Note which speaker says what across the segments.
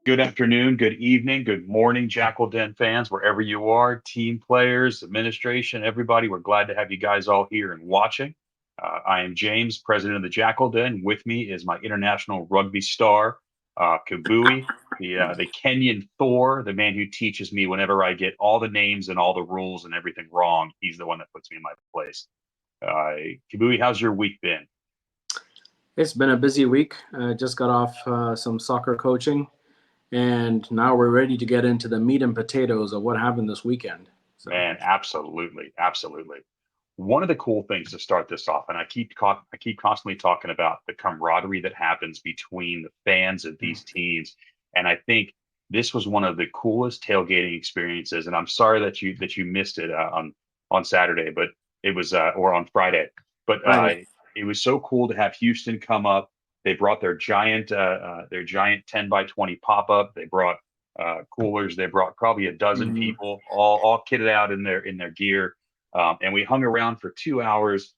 Speaker 1: Good afternoon, good evening, good morning, Jackal Den fans, wherever you are, team players, administration, everybody. We're glad to have you guys all here and watching. I am James, president of the Jackal Den. With me is my international rugby star, Kabui, the Kenyan Thor, the man who teaches me whenever I get all the names and all the rules and everything wrong. He's the one that puts me in my place. Kabui, how's your week been?
Speaker 2: It's been a busy week. Just got off some soccer coaching, and now we're ready to get into the meat and potatoes of what happened this weekend. So,
Speaker 1: Man, absolutely, absolutely. One of the cool things to start this off, and I keep constantly talking about the camaraderie that happens between the fans of these teams, and I think this was one of the coolest tailgating experiences. And I'm sorry that you missed it on Saturday, but it was or on Friday, but
Speaker 2: Friday.
Speaker 1: it was so cool to have Houston come up. They brought their giant 10 by 20 pop up. They brought coolers. They brought probably a dozen
Speaker 2: Mhm.
Speaker 1: people, all kitted out in their gear, and we hung around for 2 hours,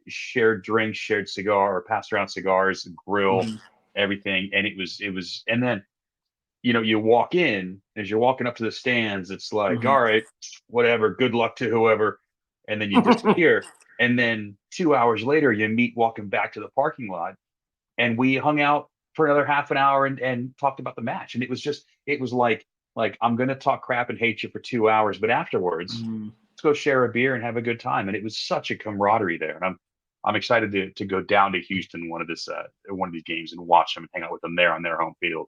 Speaker 1: shared drinks, shared cigar, or passed around cigars, grill,
Speaker 2: Mhm.
Speaker 1: everything. And it was, and then, you walk in, as you're walking up to the stands, it's like,
Speaker 2: Mhm.
Speaker 1: all right, whatever, good luck to whoever. And then you disappear. And then 2 hours later, you meet walking back to the parking lot, and we hung out for another half an hour and talked about the match. And it was like I'm gonna talk crap and hate you for 2 hours, but afterwards,
Speaker 2: Mhm.
Speaker 1: let's go share a beer and have a good time. And it was such a camaraderie there. And I'm excited to go down to Houston one of these games and watch them and hang out with them there on their home field.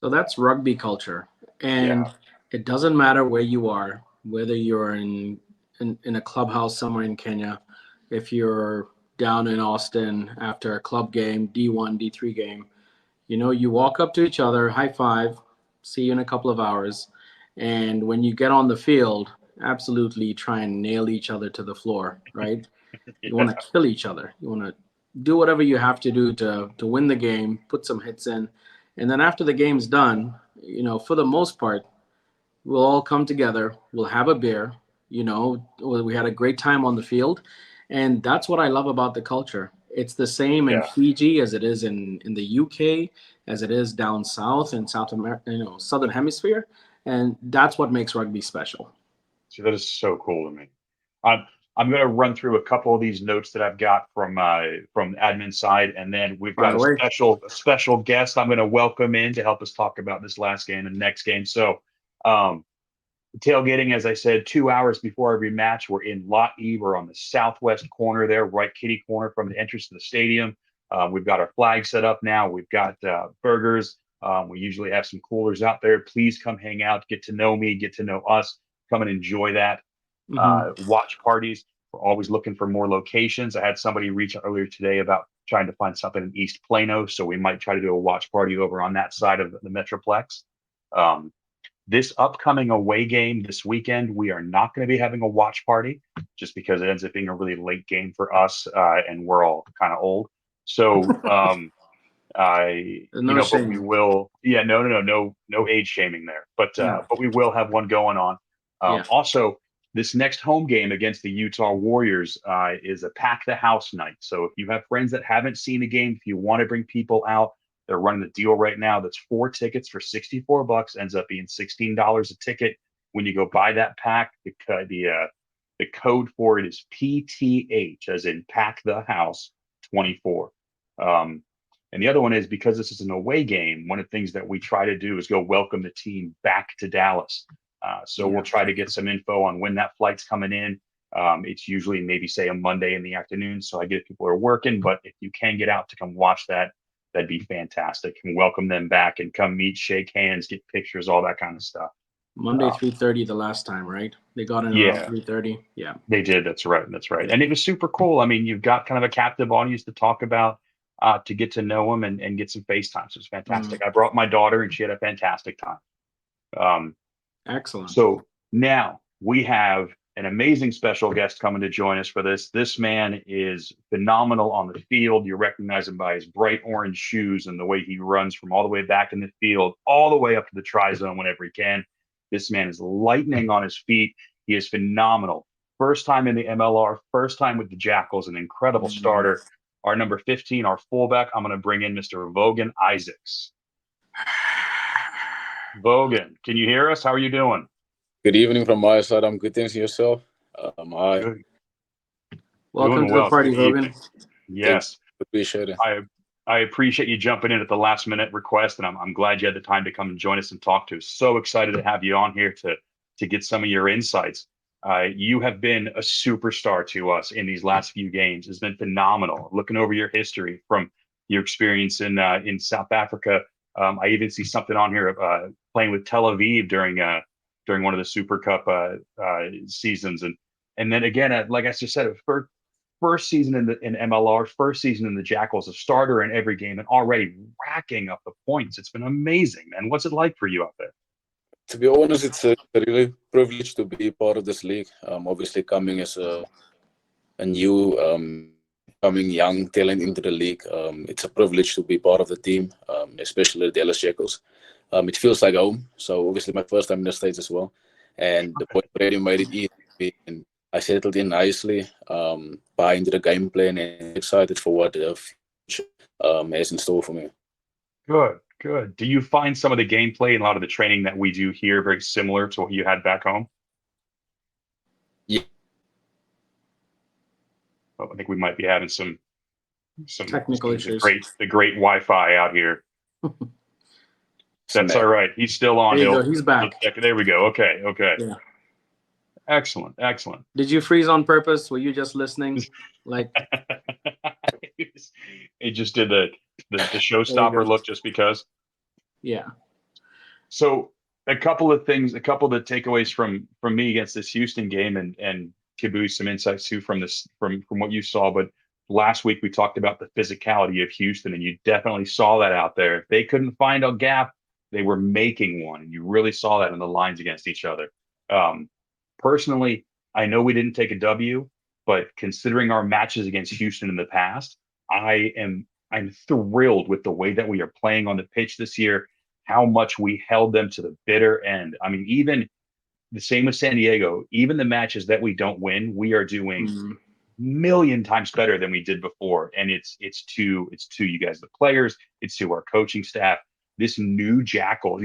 Speaker 2: So that's rugby culture,
Speaker 1: Yeah,
Speaker 2: and it doesn't matter where you are, whether you're in a clubhouse somewhere in Kenya, if you're down in Austin after a club game, D1, D3 game. You walk up to each other, high five, see you in a couple of hours. And when you get on the field, absolutely try and nail each other to the floor, right? You want
Speaker 1: yeah,
Speaker 2: to kill each other. You want to do whatever you have to do to win the game, put some hits in. And then after the game's done, for the most part, we'll all come together, we'll have a beer, we had a great time on the field. And that's what I love about the culture. It's the same in
Speaker 1: yeah.
Speaker 2: Fiji as it is in the UK, as it is down south in South America, Southern Hemisphere. And that's what makes rugby special.
Speaker 1: So that is so cool to me. I'm I'm going to run through a couple of these notes that I've got from admin side, and then we've
Speaker 2: Fire
Speaker 1: got a
Speaker 2: away.
Speaker 1: special guest I'm going to welcome in to help us talk about this last game and next game. So, um, tailgating, as I said, 2 hours before every match, we're in Lot E. We're on the southwest corner there, right kitty corner from the entrance to the stadium. We've got our flag set up now. We've got burgers. We usually have some coolers out there. Please come hang out, get to know me, get to know us. Come and enjoy that.
Speaker 2: Hmm.
Speaker 1: Watch parties. We're always looking for more locations. I had somebody reach out earlier today about trying to find something in East Plano, so we might try to do a watch party over on that side of the Metroplex. Um, this upcoming away game this weekend, we are not going to be having a watch party just because it ends up being a really late game for us, and we're all kind of old. So,
Speaker 2: No
Speaker 1: but we
Speaker 2: shame.
Speaker 1: will. Yeah, no age shaming there.
Speaker 2: Yeah.
Speaker 1: But we will have one going on.
Speaker 2: Yeah.
Speaker 1: Also, this next home game against the Utah Warriors is a pack the house night. So if you have friends that haven't seen the game, if you want to bring people out, they're running the deal right now. That's 4 tickets for $64. Ends up being $16 a ticket. When you go buy that pack, the code for it is PTH, as in Pack the House 24. Um, and the other one is, because this is an away game, one of the things that we try to do is go welcome the team back to Dallas. So we'll
Speaker 2: Yeah.
Speaker 1: try to get some info on when that flight's coming in. It's usually maybe say a Monday in the afternoon. So I get people are working, but if you can get out to come watch that, that'd be fantastic. And welcome them back and come meet, shake hands, get pictures, all that kind of stuff.
Speaker 2: Monday
Speaker 1: Uh,
Speaker 2: 3:30 the last time, right? They got in around
Speaker 1: yeah,
Speaker 2: 3:30. Yeah.
Speaker 1: they did. That's right. That's right. And it was super cool. I mean, you've got kind of a captive audience to talk about, to get to know them and get some FaceTime. So it's
Speaker 2: Mm.
Speaker 1: fantastic. I brought my daughter and she had a fantastic time. Um,
Speaker 2: Excellent.
Speaker 1: so now we have an amazing special guest coming to join us for this. This man is phenomenal on the field. You recognize him by his bright orange shoes and the way he runs from all the way back in the field, all the way up to the try zone whenever he can. This man is lightning on his feet. He is phenomenal. First time in the MLR, first time with the Jackals, an incredible
Speaker 2: Mm.
Speaker 1: starter. Our number 15, our fullback, I'm going to bring in Mr. Vogan Isaacs. Vogan, can you hear us? How are you doing?
Speaker 3: Good evening from my side. I'm good. Thanks to yourself. Hi.
Speaker 1: Good.
Speaker 2: Welcome
Speaker 1: Doing
Speaker 2: to the
Speaker 1: well.
Speaker 2: party,
Speaker 1: Good
Speaker 2: Hogan.
Speaker 1: evening.
Speaker 3: Thank
Speaker 1: Yes.
Speaker 3: you. Appreciate it.
Speaker 1: I appreciate you jumping in at the last minute request, and I'm glad you had the time to come and join us and talk to us. So excited to have you on here to get some of your insights. You have been a superstar to us in these last few games. It's been phenomenal. Looking over your history from your experience in South Africa, I even see something on here playing with Tel Aviv during one of the Super Cup seasons, and then again, like I just said, first season in MLR, first season in the Jackals, a starter in every game, and already racking up the points. It's been amazing, man. What's it like for you out there?
Speaker 3: To be honest, it's a really privilege to be part of this league. Obviously, coming as a new, coming young talent into the league, it's a privilege to be part of the team, especially the Dallas Jackals. It feels like home. So obviously, my first time in the States as well, and the boys already made it easy. And I settled in nicely, buy into the game plan, and excited for what the future has in store for me.
Speaker 1: Good, good. Do you find some of the gameplay and a lot of the training that we do here very similar to what you had back home?
Speaker 3: Yeah.
Speaker 1: Well, I think we might be having some
Speaker 2: Technical issues.
Speaker 1: the great Wi-Fi out here. That's all right. He's still on.
Speaker 2: There you go. He's back.
Speaker 1: There we go. Okay, okay.
Speaker 2: Yeah.
Speaker 1: Excellent, excellent.
Speaker 2: Did you freeze on purpose? Were you just listening? Like
Speaker 1: it just did the showstopper look just because.
Speaker 2: Yeah.
Speaker 1: So a couple of things, a couple of the takeaways from me against this Houston game, and Kibu, some insights too from this from what you saw. But last week we talked about the physicality of Houston, and you definitely saw that out there. If they couldn't find a gap, they were making one, and you really saw that in the lines against each other. Personally, I know we didn't take a W, but considering our matches against Houston in the past, I'm thrilled with the way that we are playing on the pitch this year, how much we held them to the bitter end. I mean, even the same with San Diego, even the matches that we don't win, we are doing million times better than we did before. And it's to you guys, the players, it's to our coaching staff. These new Jackals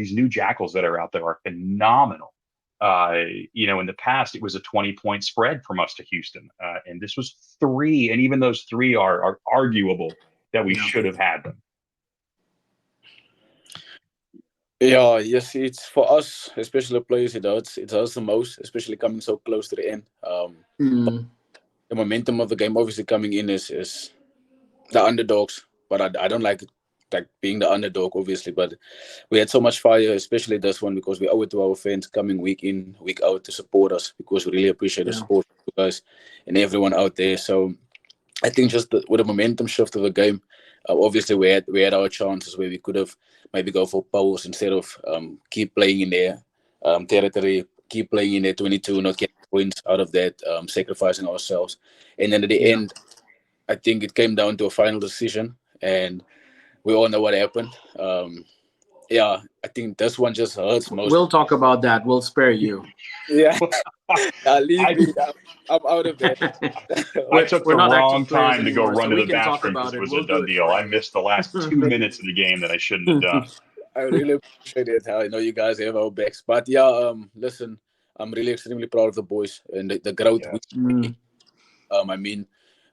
Speaker 1: that are out there are phenomenal. In the past, it was a 20-point spread from us to Houston. And this was 3. And even those 3 are arguable that we should have had them.
Speaker 3: Yeah, yes, it's for us, especially players, it hurts the most, especially coming so close to the end. The momentum of the game obviously coming in is the underdogs, but I don't like being the underdog, obviously. But we had so much fire, especially this one, because we owe it to our fans coming week in, week out to support us, because we really appreciate the support of you guys and everyone out there. So I think just with the momentum shift of the game, obviously we had our chances where we could have maybe go for poles instead of keep playing in their territory, keep playing in their 22, not getting points out of that, sacrificing ourselves. And then at the end, I think it came down to a final decision, and we all know what happened. I think this one just hurts most.
Speaker 2: We'll talk about that. We'll spare you.
Speaker 3: Yeah, leave me. I'm out of that.
Speaker 1: I took the wrong time to go
Speaker 2: anymore,
Speaker 1: run
Speaker 2: so
Speaker 1: to
Speaker 2: we
Speaker 1: the
Speaker 2: can talk
Speaker 1: bathroom
Speaker 2: about
Speaker 1: because it
Speaker 2: it.
Speaker 1: was
Speaker 2: We'll
Speaker 1: a
Speaker 2: do
Speaker 1: done
Speaker 2: it
Speaker 1: deal.
Speaker 2: for
Speaker 1: I
Speaker 2: you.
Speaker 1: missed the last 2 minutes of the game that I shouldn't have done.
Speaker 3: I really appreciate it. I know you guys have our backs, but yeah, listen, I'm really extremely proud of the boys and the growth.
Speaker 1: Yes.
Speaker 3: I mean,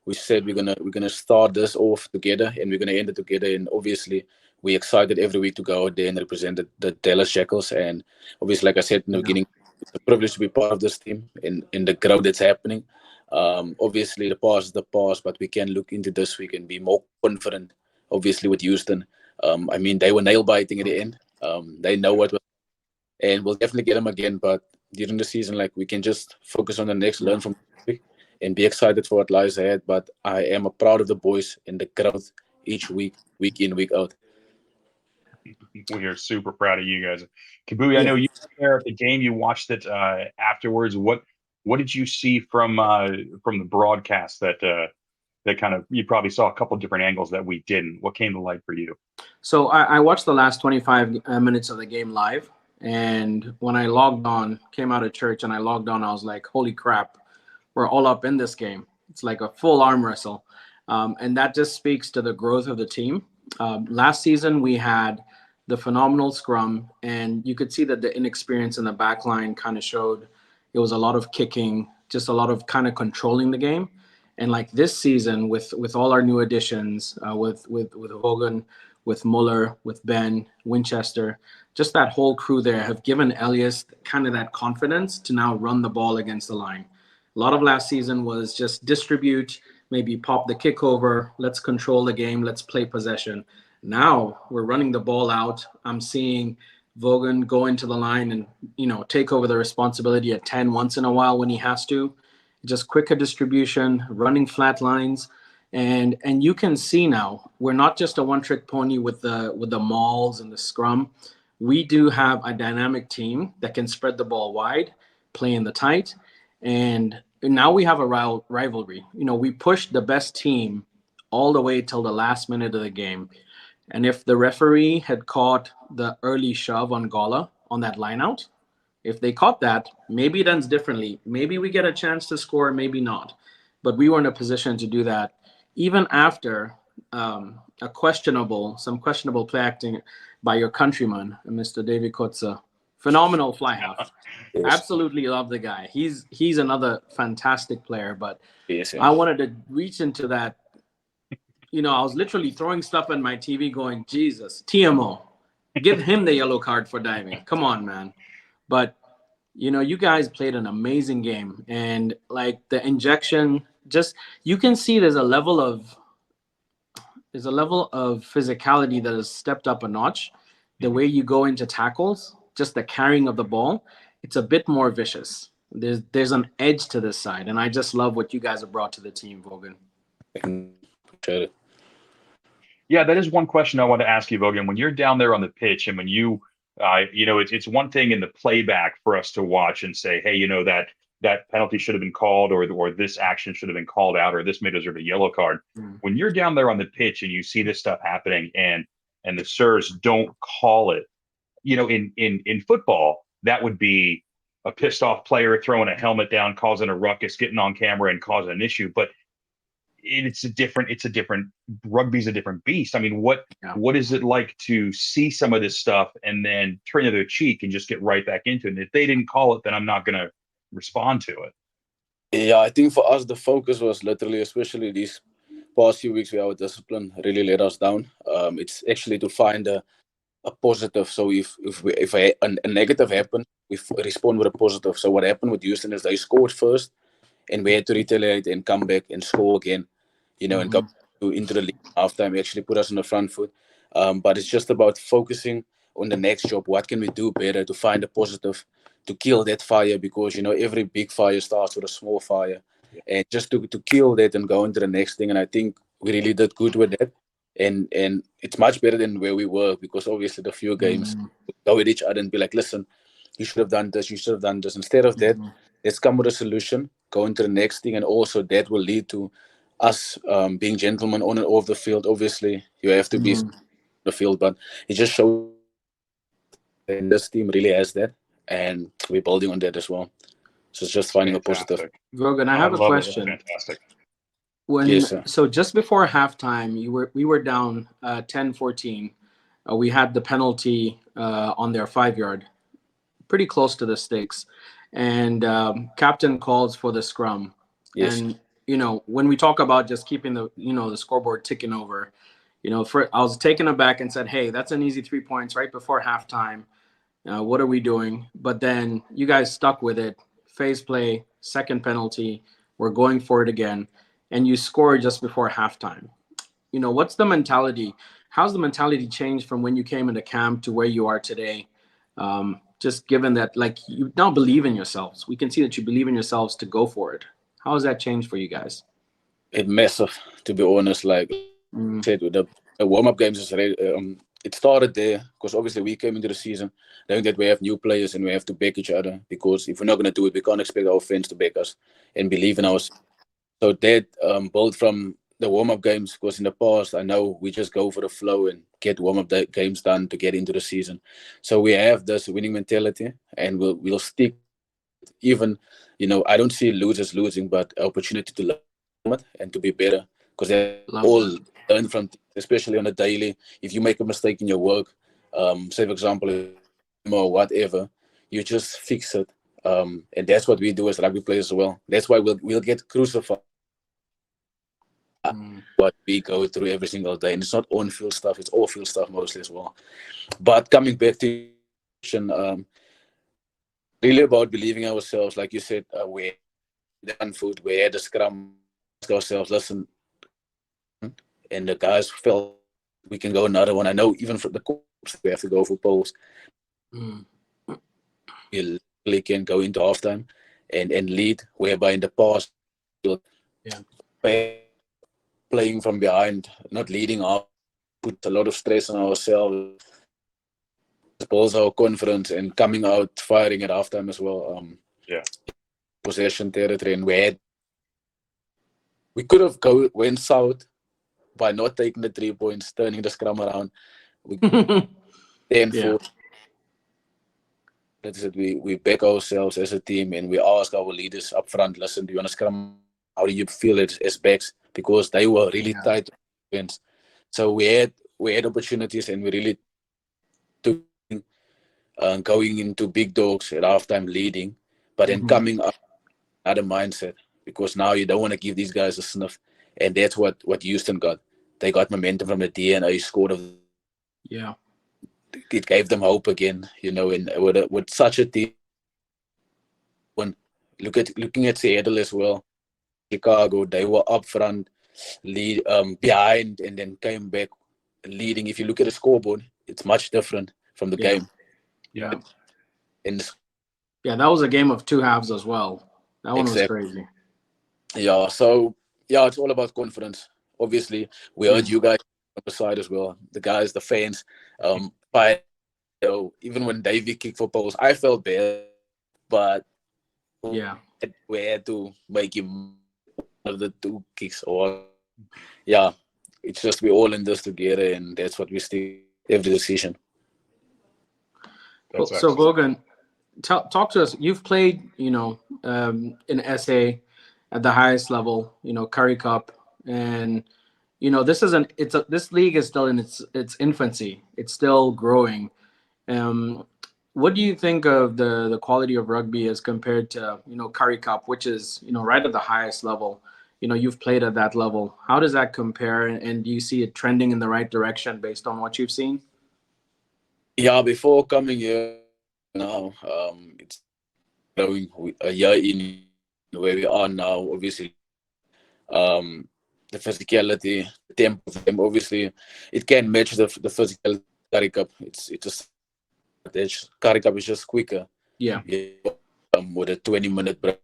Speaker 3: we said we're gonna start this off together and we're gonna end it together, and obviously we're excited every week to go out there and represent the Dallas Jackals. And obviously, like I said in the beginning, it's a privilege to be part of this team in the growth that's happening. Obviously, the past is the past, but we can look into this week and be more confident. Obviously, with Houston, I mean, they were nail biting at the end. They know what, and we'll definitely get them again. But during the season, like, we can just focus on the next, learn from this week, and be excited for what lies ahead. But I am proud of the boys and the growth each week, week in, week out.
Speaker 1: We are super proud of you guys. Kabui, I know you were there at the game. You watched it afterwards. What did you see from the broadcast that kind of, you probably saw a couple of different angles that we didn't? What came to light for you?
Speaker 2: So I watched the last 25 minutes of the game live, and when I logged on, came out of church and I logged on, I was like, holy crap, we're all up in this game. It's like a full arm wrestle. And that just speaks to the growth of the team. Last season, we had the phenomenal scrum, and you could see that the inexperience in the back line kind of showed. It was a lot of kicking, just a lot of kind of controlling the game. And like this season, with all our new additions, with Hogan, with Muller, with Ben, Winchester, just that whole crew there have given Elias kind of that confidence to now run the ball against the line. A lot of last season was just distribute, maybe pop the kick over, let's control the game, let's play possession. Now we're running the ball out. I'm seeing Vogan go into the line and, take over the responsibility at 10 once in a while when he has to. Just quicker distribution, running flat lines. And you can see now we're not just a one-trick pony with the mauls and the scrum. We do have a dynamic team that can spread the ball wide, play in the tight, and now we have a rivalry. We pushed the best team all the way till the last minute of the game. And if the referee had caught the early shove on Gala on that lineout, if they caught that, maybe it ends differently. Maybe we get a chance to score, maybe not. But we were in a position to do that even after some questionable play acting by your countryman, Mr. David Kotze. Phenomenal fly half.
Speaker 3: Yes.
Speaker 2: Absolutely love the guy. He's another fantastic player. But
Speaker 3: Yes,
Speaker 2: I wanted to reach into that. I was literally throwing stuff at my TV going, Jesus, TMO, give him the yellow card for diving. Come on, man. But, you guys played an amazing game. And, like, the injection, just you can see there's a level of physicality that has stepped up a notch. The way you go into tackles, just the carrying of the ball, it's a bit more vicious. There's an edge to this side. And I just love what you guys have brought to the team, Vogan.
Speaker 3: Appreciate it.
Speaker 1: Yeah, that is one question I want to ask you, Vogan. When you're down there on the pitch and when you, it's one thing in the playback for us to watch and say, hey, that penalty should have been called, or this action should have been called out, or this may deserve a yellow card. When you're down there on the pitch and you see this stuff happening and the sirs don't call it, in football, that would be a pissed off player throwing a helmet down, causing a ruckus, getting on camera and causing an issue. But it's a different rugby's a different beast. I mean, what is it like to see some of this stuff and then turn the other cheek and just get right back into it? And if they didn't call it, then I'm not going to respond to it.
Speaker 3: Yeah, I think for us the focus was literally, especially these past few weeks where our discipline really let us down. It's actually to find a positive. So if a negative happened, we respond with a positive. So what happened with Houston is they scored first, and we had to retaliate and come back and score again, and come into the league halftime. Actually put us on the front foot. But it's just about focusing on the next job. What can we do better to find a positive, to kill that fire? Because, every big fire starts with a small fire. And just to kill that and go into the next thing. And I think we really did good with that. And it's much better than where we were, because obviously the few games we go at each other and be like, listen, you should have done this, you should have done this. Instead of that, let's come with a solution, go into the next thing, and also that will lead to us being gentlemen on and off the field. Obviously, you have to be on the field, but it just shows, and this team really has that, and we're building on that as well. So it's just finding a positive.
Speaker 2: Vogan, I have a question.
Speaker 1: Fantastic.
Speaker 2: So just before halftime, we were down 10-14. We had the penalty on their 5-yard, pretty close to the sticks. And captain calls for the scrum.
Speaker 3: Yes.
Speaker 2: And when we talk about just keeping the scoreboard ticking over, I was taken aback and said, hey, that's an easy 3 points right before halftime. What are we doing? But then you guys stuck with it. Phase play, second penalty, we're going for it again, and you score just before halftime. What's the mentality? How's the mentality changed from when you came into camp to where you are today? Just given that, like, you now believe in yourselves. We can see that you believe in yourselves to go for it. How has that changed for you guys?
Speaker 3: It's massive, to be honest. Like I said, with the warm-up games, it started there because obviously we came into the season knowing that we have new players and we have to back each other, because if we're not going to do it, we can't expect our fans to back us and believe in us. So that built from the warm-up games, because in the past, I know we just go for the flow and get warm-up games done to get into the season. So we have this winning mentality, and we'll stick. Even, I don't see losers losing, but opportunity to learn and to be better, because they all learn from, especially on a daily. If you make a mistake in your work, say for example, or whatever, you just fix it. And that's what we do as rugby players as well. That's why we'll get crucified what we go through every single day. And it's not on-field stuff, it's off-field stuff mostly as well. But coming back to your question, really about believing ourselves, like you said, we had food, we had the scrum, ask ourselves, listen, and the guys felt we can go another one. I know even for the corps, we have to go for poles. You literally can go into halftime and lead, whereby in the past, playing from behind, not leading up, put a lot of stress on ourselves, builds our confidence, and coming out firing at halftime as well. Possession territory, and we could have went south by not taking the 3 points, turning the scrum around. We 10-4. That is it. We back ourselves as a team, and we ask our leaders up front, listen, do you want to scrum? How do you feel it as backs? Because they were really tight against. So we had opportunities, and we really took going into big dogs at halftime leading, but then coming up another mindset, because now you don't want to give these guys a sniff. And that's what Houston got. They got momentum from the DNA, scored of. It gave them hope again, and with such a team. When looking at Seattle as well, Chicago, they were up front, lead behind, and then came back leading. If you look at the scoreboard, it's much different from the game. And
Speaker 2: that was a game of two halves as well. That one was crazy.
Speaker 3: So it's all about confidence. Obviously, we heard you guys on the side as well. The guys, the fans. Even when Davey kicked for poles, I felt bad, but we had to make him one of the two kicks. It's just we're all in this together, and that's what we still every decision.
Speaker 2: So Vogan, talk to us. You've played, in SA at the highest level, Curry Cup, and this league is still in its infancy. It's still growing. What do you think of the quality of rugby as compared to Curry Cup, which is right at the highest level? You've played at that level. How does that compare, and do you see it trending in the right direction based on what you've seen?
Speaker 3: Before coming here now, it's growing a year in where we are now. Obviously, the physicality, the tempo of them, obviously, it can match the physical Curry Cup. It's just Curry Cup is just quicker. With a 20-minute break.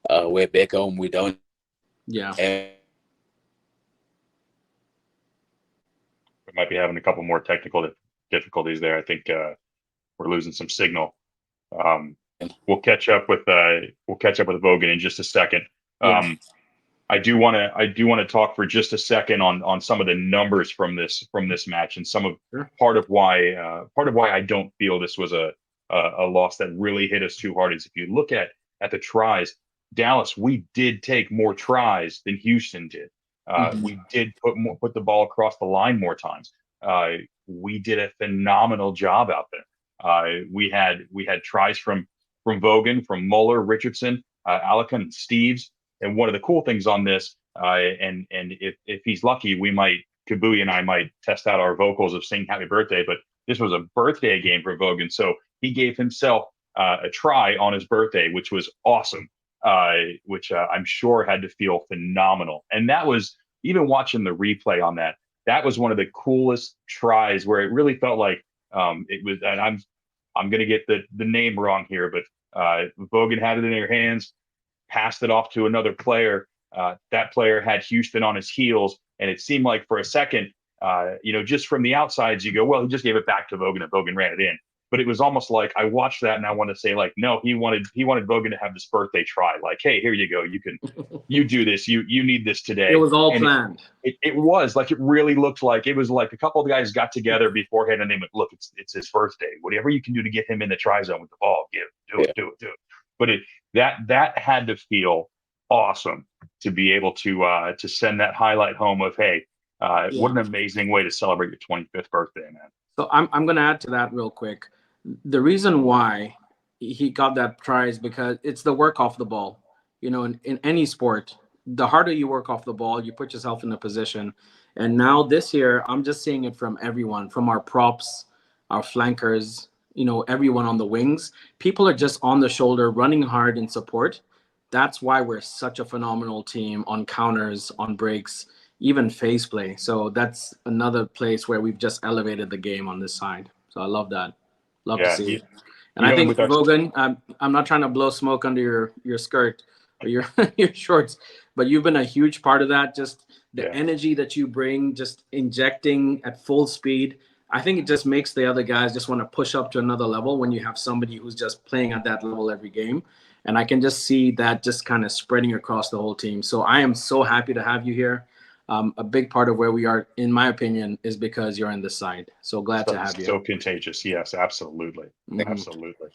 Speaker 3: We're back home. We don't.
Speaker 1: We might be having a couple more technical difficulties there. I think we're losing some signal. We'll catch up with Vogan in just a second. I do want to talk for just a second on some of the numbers from this match, and part of why I don't feel this was a loss that really hit us too hard is if you look at the tries. Dallas, we did take more tries than Houston did. We did put the ball across the line more times. We did a phenomenal job out there. We had tries from Vogan, from Muller, Richardson, Alaka, and Steves. And one of the cool things on this, and if he's lucky, Kabui and I might test out our vocals of singing Happy Birthday. But this was a birthday game for Vogan, so he gave himself a try on his birthday, which was awesome. Which I'm sure had to feel phenomenal. And that was, even watching the replay on that, that was one of the coolest tries where it really felt like it was, and I'm going to get the name wrong here, but Vogan had it in their hands, passed it off to another player. That player had Houston on his heels, and it seemed like for a second, just from the outsides, you go, well, he just gave it back to Vogan and Vogan ran it in. But it was almost like I watched that and I want to say, like, no, he wanted Vogan to have this birthday try. Like, hey, here you go. You do this. You need this today.
Speaker 2: It was all planned.
Speaker 1: It was like, it really looked like it was like a couple of guys got together beforehand and they went, look, it's his birthday. Whatever you can do to get him in the try zone with the ball, do it. But that had to feel awesome to be able to send that highlight home of, hey, what an amazing way to celebrate your 25th birthday, man.
Speaker 2: So I'm going to add to that real quick. The reason why he got that try is because it's the work off the ball. In any sport, the harder you work off the ball, you put yourself in a position. And now this year, I'm just seeing it from everyone, from our props, our flankers, everyone on the wings. People are just on the shoulder, running hard in support. That's why we're such a phenomenal team on counters, on breaks, even phase play. So that's another place where we've just elevated the game on this side. So I love that. Love to
Speaker 1: Yeah,
Speaker 2: see it. And I
Speaker 1: and
Speaker 2: think
Speaker 1: with our
Speaker 2: Vogan, I'm not trying to blow smoke under your skirt or your your shorts, but you've been a huge part of that. Just the
Speaker 1: yeah.
Speaker 2: energy that you bring, just injecting at full speed. I think it just makes the other guys just want to push up to another level when you have somebody who's just playing at that level every game. And I can just see that just kind of spreading across the whole team. So I am so happy to have you here. A big part of where we are, in my opinion, is because you're on this side. So glad to have you.
Speaker 1: So contagious. Yes, absolutely.
Speaker 2: Mhm.
Speaker 1: Absolutely.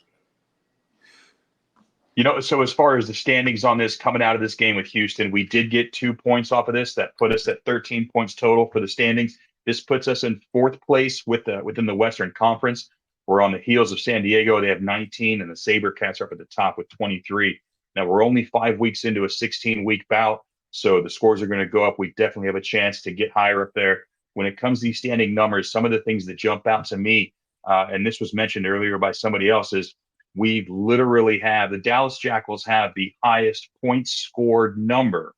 Speaker 1: So as far as the standings on this coming out of this game with Houston, we did get 2 points off of this. That put us at 13 points total for the standings. This puts us in fourth place within the Western Conference. We're on the heels of San Diego. They have 19, and the SaberCats are up at the top with 23. Now, we're only 5 weeks into a 16-week bout, so the scores are going to go up. We definitely have a chance to get higher up there. When it comes to these standing numbers, some of the things that jump out to me, and this was mentioned earlier by somebody else, is we literally have the Dallas Jackals have the highest points scored number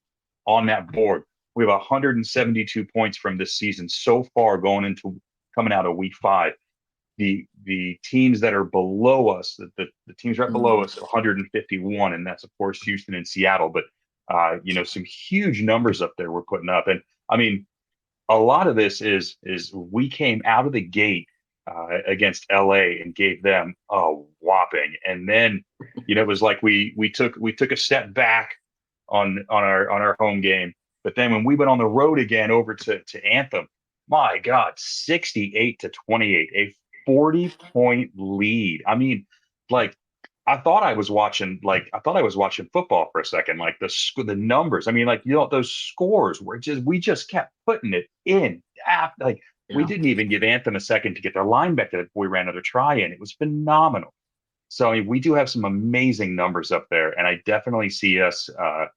Speaker 1: on that board. We have 172 points from this season so far coming out of week 5. The teams that are below us, the teams right below us, 151, and that's of course Houston and Seattle. But some huge numbers up there we're putting up, and I mean, a lot of this is we came out of the gate against LA and gave them a whopping, and then it was like we took a step back on our home game, but then when we went on the road again over to Anthem, my God, 68-28, a 40-point lead. I mean, like I thought I was watching football for a second. Like the numbers. I mean, like those scores were we just kept putting it in. Like we
Speaker 2: Yeah.
Speaker 1: didn't even give Anthem a second to get their line back before we ran another try in. It was phenomenal. So I mean, we do have some amazing numbers up there, and I definitely see us. I'm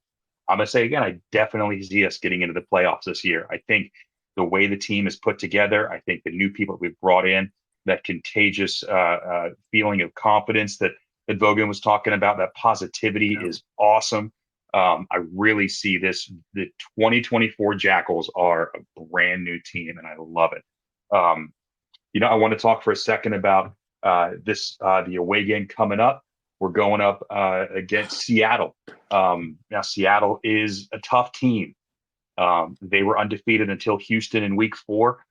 Speaker 1: gonna say again, I definitely see us getting into the playoffs this year. I think the way the team is put together, I think the new people that we've brought in, that contagious feeling of confidence that Vogan was talking about, that positivity is awesome. I really see this. The 2024 Jackals are a brand new team, and I love it. I want to talk for a second about the away game coming up. We're going up against Seattle. Now, Seattle is a tough team. They were undefeated until Houston in week 4.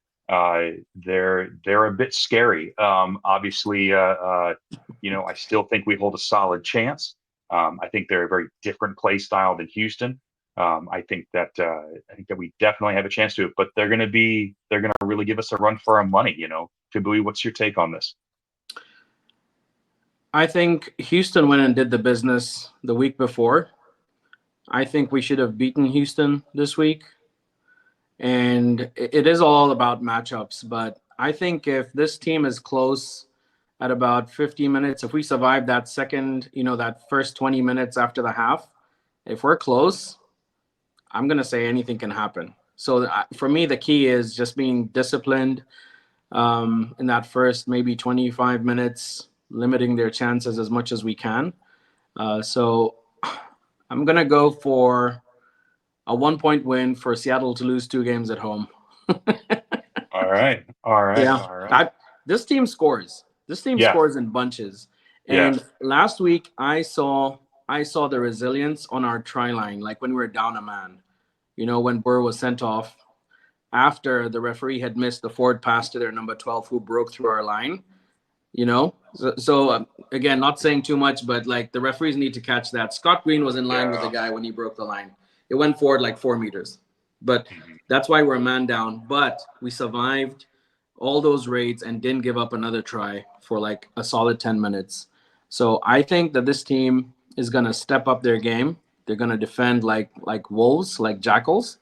Speaker 1: They're a bit scary. Obviously, I still think we hold a solid chance. I think they're a very different play style than Houston. I think that we definitely have a chance to, but they're going to really give us a run for our money. Fibui, what's your take on this?
Speaker 2: I think Houston went and did the business the week before. I think we should have beaten Houston this week. And it is all about matchups. But I think if this team is close at about 50 minutes, if we survive that that first 20 minutes after the half, if we're close, I'm going to say anything can happen. So for me, the key is just being disciplined in that first maybe 25 minutes, limiting their chances as much as we can. So I'm going to go for a 1-point win for Seattle to lose 2 games at home.
Speaker 1: All right.
Speaker 2: Yeah.
Speaker 1: All right.
Speaker 2: This team scores. This team scores in bunches. And last week I saw the resilience on our try line, like when we were down a man. When Burr was sent off after the referee had missed the forward pass to their number 12 who broke through our line. So again, not saying too much, but like the referees need to catch that. Scott Green was in line with the guy when he broke the line. It went forward like 4 meters, but that's why we're a man down. But we survived all those raids and didn't give up another try for like a solid 10 minutes. So I think that this team is going to step up their game. They're going to defend like wolves, like jackals.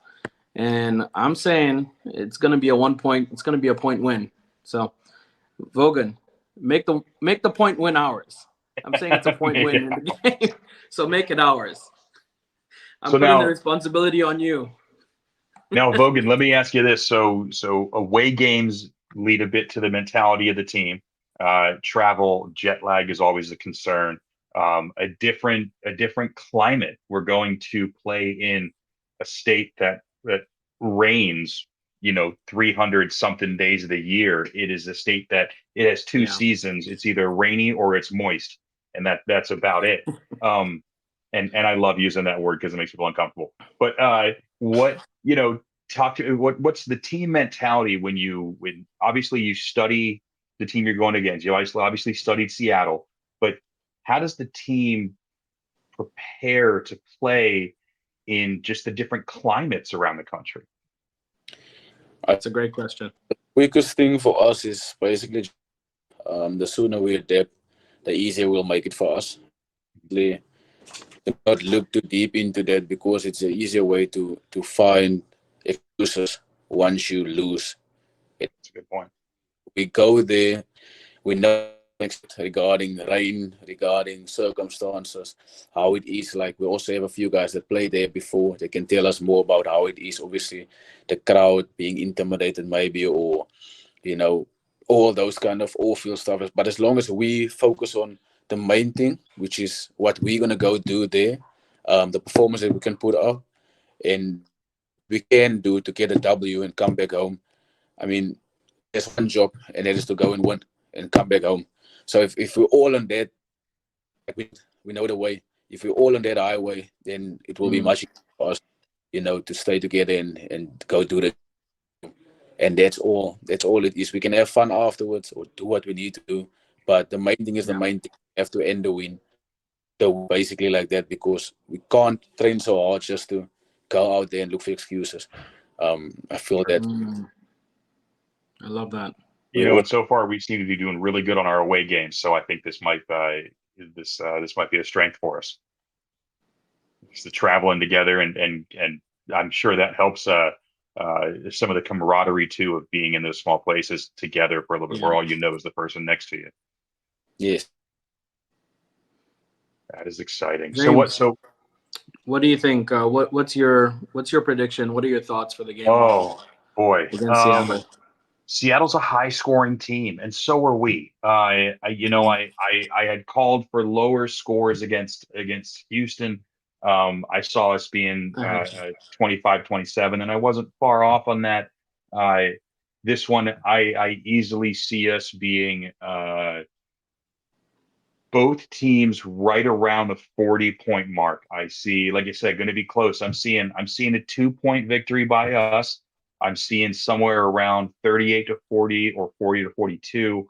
Speaker 2: And I'm saying it's going to be a 1 point. It's going to be a point win. So Vogan, make the point win ours. I'm saying it's a point win in the game, so make it ours. I'm
Speaker 1: So
Speaker 2: putting the
Speaker 1: now,
Speaker 2: responsibility on you.
Speaker 1: now, Vogan, let me ask you this. So away games lead a bit to the mentality of the team. Travel, jet lag is always a concern. A different climate. We're going to play in a state that rains, 300 something days of the year. It is a state that it has two
Speaker 2: Yeah.
Speaker 1: seasons. It's either rainy or it's moist, and that's about it. Um, and I love using that word because it makes people uncomfortable. But what talk to what's the team mentality when obviously you study the team you're going against. You obviously studied Seattle, but how does the team prepare to play in just the different climates around the country?
Speaker 2: That's a great question.
Speaker 3: Quickest thing for us is basically the sooner we adapt, the easier we'll make it for us. Do not look too deep into that because it's an easier way to find excuses once you lose.
Speaker 1: That's a good point.
Speaker 3: We go there, we know regarding rain, regarding circumstances, how it is. Like we also have a few guys that played there before. They can tell us more about how it is. Obviously, the crowd being intimidated, maybe, or all those kind of off-field stuff. But as long as we focus on the main thing, which is what we're gonna go do there, the performance that we can put up, and we can do to get a W and come back home. I mean, there's one job, and that is to go and win and come back home. So if we're all on that, we know the way. If we're all on that highway, then it will be much easier for us, to stay together and go do it. And that's all. That's all it is. We can have fun afterwards or do what we need to do. But the main thing is the main thing. We have to end the win. So basically like that because we can't train so hard just to go out there and look for excuses. I feel that.
Speaker 2: I love that.
Speaker 1: And so far we seem to be doing really good on our away games. So I think this might be a strength for us. It's the traveling together, and I'm sure that helps some of the camaraderie too of being in those small places together for a little bit, where all you know is the person next to you.
Speaker 3: Yes.
Speaker 1: That is exciting.
Speaker 2: James,
Speaker 1: So
Speaker 2: what do you think? What's your prediction? What are your thoughts for the game
Speaker 1: oh boy,
Speaker 2: against Seattle?
Speaker 1: Seattle's a high scoring team, and so are we. I had called for lower scores against Houston. I saw us being 25-27, and I wasn't far off on that. This one, I easily see us being both teams right around the 40-point mark. I see, like I said, going to be close. I'm seeing a 2-point victory by us. I'm seeing somewhere around 38-40 or 40-42.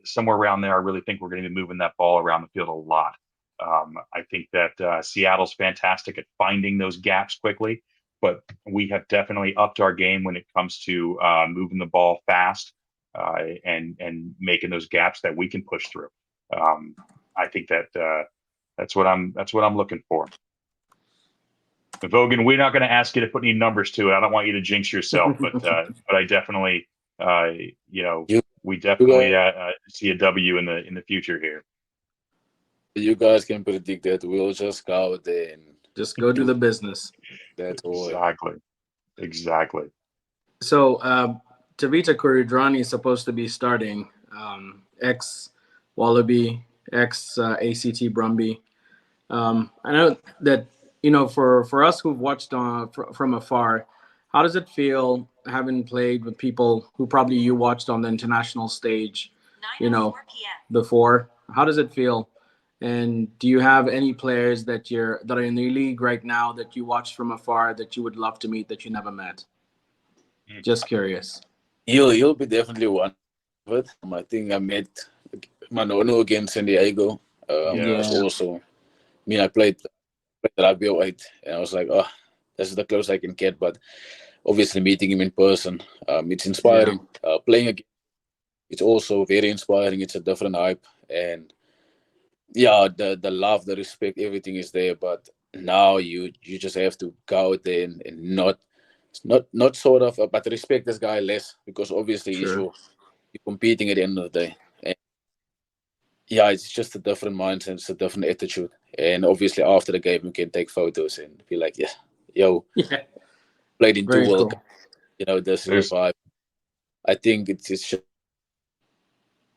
Speaker 1: Somewhere around there. I really think we're going to be moving that ball around the field a lot. I think that Seattle's fantastic at finding those gaps quickly, but we have definitely upped our game when it comes to moving the ball fast and making those gaps that we can push through. I think that's what I'm looking for. Vogan, we're not going to ask you to put any numbers to it. I don't want you to jinx yourself, but I definitely, we definitely see a W in the future here.
Speaker 3: You guys can predict that. We'll just go out there and
Speaker 2: just go do the business.
Speaker 3: That's all.
Speaker 1: Exactly.
Speaker 2: So Tavita Kuridrani is supposed to be starting. Ex Wallaby, ex ACT Brumby. I know that for us who've watched from afar, how does it feel having played with people who probably you watched on the international stage, before? How does it feel? And do you have any players that are in the league right now that you watched from afar that you would love to meet that you never met? Just curious.
Speaker 3: He'll be definitely one. But I think I met Manono against San Diego. Also, I played rugby weight, and I was like, oh, this is the closest I can get. But obviously, meeting him in person, it's inspiring. Playing again, it's also very inspiring. It's a different hype, and the love, the respect, everything is there. But now you just have to go out there and not sort of, but respect this guy less because obviously you're competing at the end of the day. And yeah, it's just a different mindset, it's a different attitude. And obviously after the game, you can take photos and be like, yeah, yo,
Speaker 2: Yeah,
Speaker 3: played in 2
Speaker 2: very
Speaker 3: World
Speaker 2: cool.
Speaker 3: Cups, this is
Speaker 1: There's
Speaker 3: the vibe. I think it's just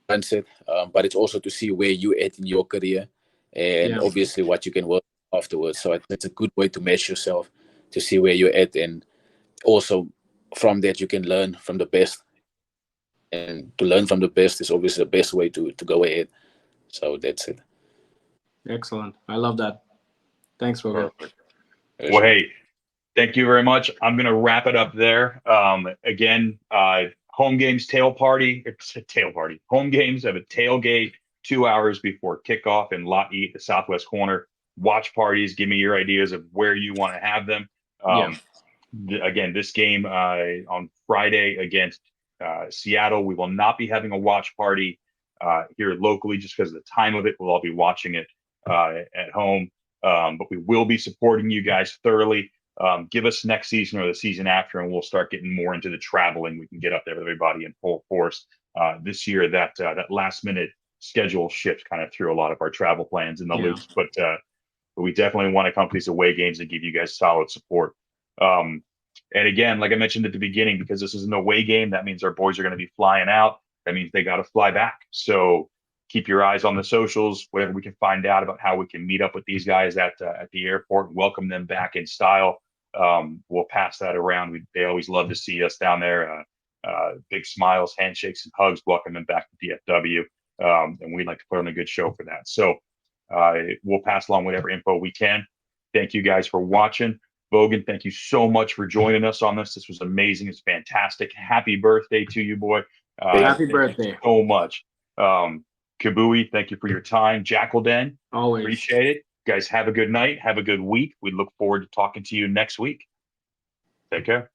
Speaker 3: mindset, but it's also to see where you at in your career, and
Speaker 2: Yeah,
Speaker 3: obviously what you can work afterwards. So it's a good way to measure yourself, to see where you're at, and also from that you can learn from the best. And to learn from the best is obviously the best way to go ahead. So that's it.
Speaker 2: excellent. I love that. Thanks, Rogan.
Speaker 1: perfect. Well,
Speaker 3: Pleasure.
Speaker 1: hey, thank you very much. I'm going to wrap it up there. Again, home games tail party. It's a tail party. Home games have a tailgate 2 hours before kickoff in Lot E, the southwest corner. Watch parties. Give me your ideas of where you want to have them.
Speaker 2: Yeah,
Speaker 1: Again, this game on Friday against Seattle, we will not be having a watch party here locally just because of the time of it. We'll all be watching it at home, but we will be supporting you guys thoroughly. Give us next season or the season after, and we'll start getting more into the traveling. We can get up there with everybody in full force. This year, that last minute schedule shift kind of threw a lot of our travel plans in the
Speaker 2: yeah,
Speaker 1: loops, but we definitely want to come to these away games and give you guys solid support. Um, and again, like I mentioned at the beginning, because this is an away game, that means our boys are going to be flying out. That means they got to fly back. So keep your eyes on the socials, whatever we can find out about how we can meet up with these guys at the airport and welcome them back in style. We'll pass that around. They always love to see us down there. Big smiles, handshakes, and hugs, welcome them back to DFW. And we'd like to put on a good show for that. So we'll pass along whatever info we can. Thank you guys for watching. Bogan, thank you so much for joining us on this. This was amazing. It's fantastic. Happy birthday to you, boy.
Speaker 2: happy
Speaker 1: Thank
Speaker 2: birthday.
Speaker 1: you so much. Kabui, thank you for your time. Jakl,
Speaker 2: Always.
Speaker 1: appreciate it. You guys have a good night. Have a good week. We look forward to talking to you next week. Take care.